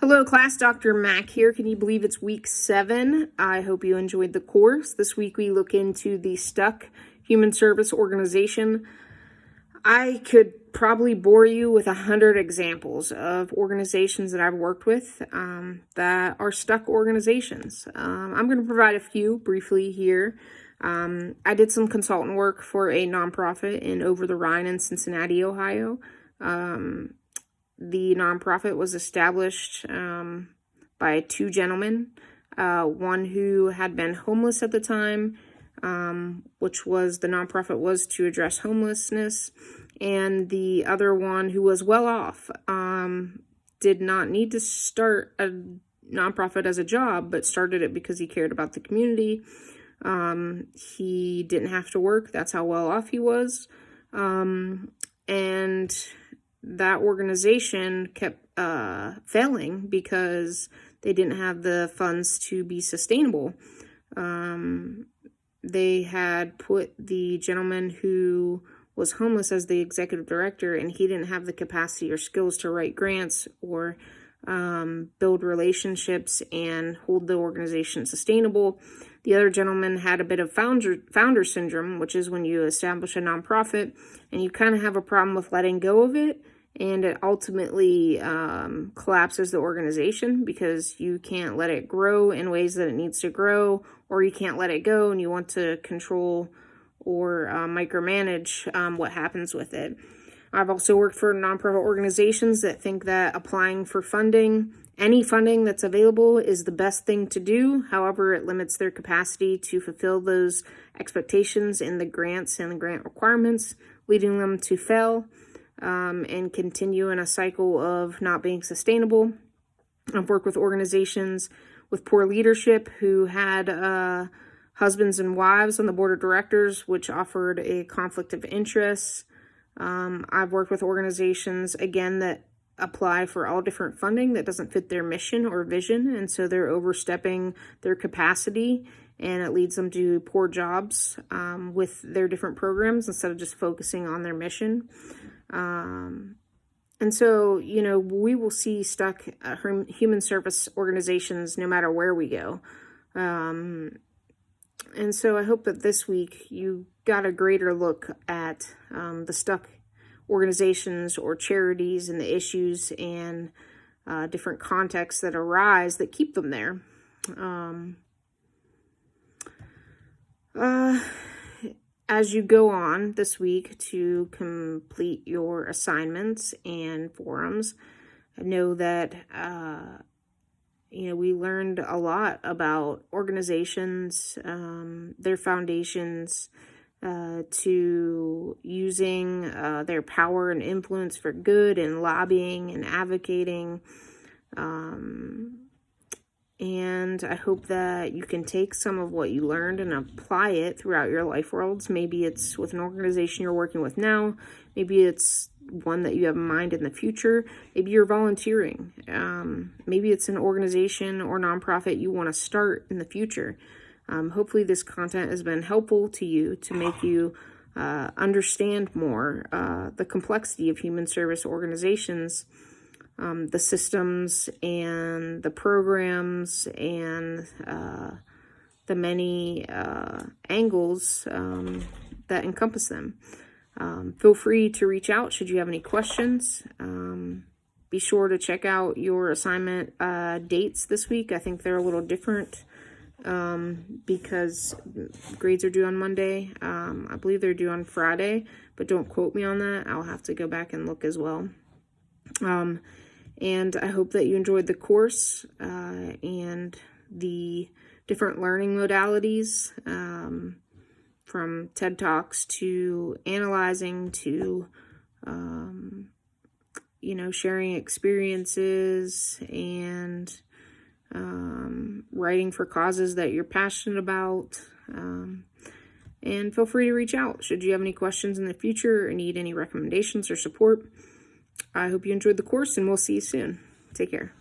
Hello class, Dr. Mack here. Can you believe it's week 7? I hope you enjoyed the course. This week we look into the STUCK Human Service Organization. I could probably bore you with 100 examples of organizations that I've worked with that are STUCK organizations. I'm going to provide a few briefly here. I did some consultant work for a nonprofit in Over the Rhine in Cincinnati, Ohio. The nonprofit was established by 2 gentlemen, one who had been homeless at the time, which was the nonprofit was to address homelessness, and the other one who was well off, did not need to start a nonprofit as a job, but started it because he cared about the community. He didn't have to work. That's how well off he was. And that organization kept failing because they didn't have the funds to be sustainable. They had put the gentleman who was homeless as the executive director, and he didn't have the capacity or skills to write grants or build relationships and hold the organization sustainable. The other gentleman had a bit of founder syndrome, which is when you establish a nonprofit and you kind of have a problem with letting go of it, and it ultimately collapses the organization because you can't let it grow in ways that it needs to grow, or you can't let it go and you want to control or micromanage what happens with it. I've also worked for nonprofit organizations that think that applying for funding, any funding that's available, is the best thing to do. However, it limits their capacity to fulfill those expectations in the grants and the grant requirements, leading them to fail and continue in a cycle of not being sustainable. I've worked with organizations with poor leadership who had husbands and wives on the board of directors, which offered a conflict of interest. I've worked with organizations, again, that apply for all different funding that doesn't fit their mission or vision, and so they're overstepping their capacity, and it leads them to poor jobs with their different programs instead of just focusing on their mission. And so, we will see STUCK human service organizations no matter where we go. And so I hope that this week you got a greater look at the STUCK organizations or charities and the issues and different contexts that arise that keep them there. As you go on this week to complete your assignments and forums, know that we learned a lot about organizations, their foundations, to using their power and influence for good and lobbying and advocating. And I hope that you can take some of what you learned and apply it throughout your life worlds. Maybe it's with an organization you're working with now. Maybe it's one that you have in mind in the future. Maybe you're volunteering. Maybe it's an organization or nonprofit you want to start in the future. Hopefully this content has been helpful to you to make you understand more the complexity of human service organizations, the systems and the programs and the many angles that encompass them. Feel free to reach out should you have any questions. Be sure to check out your assignment dates this week. I think they're a little different because grades are due on Monday. I believe they're due on Friday, but don't quote me on that. I'll have to go back and look as well. And I hope that you enjoyed the course and the different learning modalities, from TED Talks to analyzing to, sharing experiences and writing for causes that you're passionate about. And feel free to reach out should you have any questions in the future or need any recommendations or support. I hope you enjoyed the course, and we'll see you soon. Take care.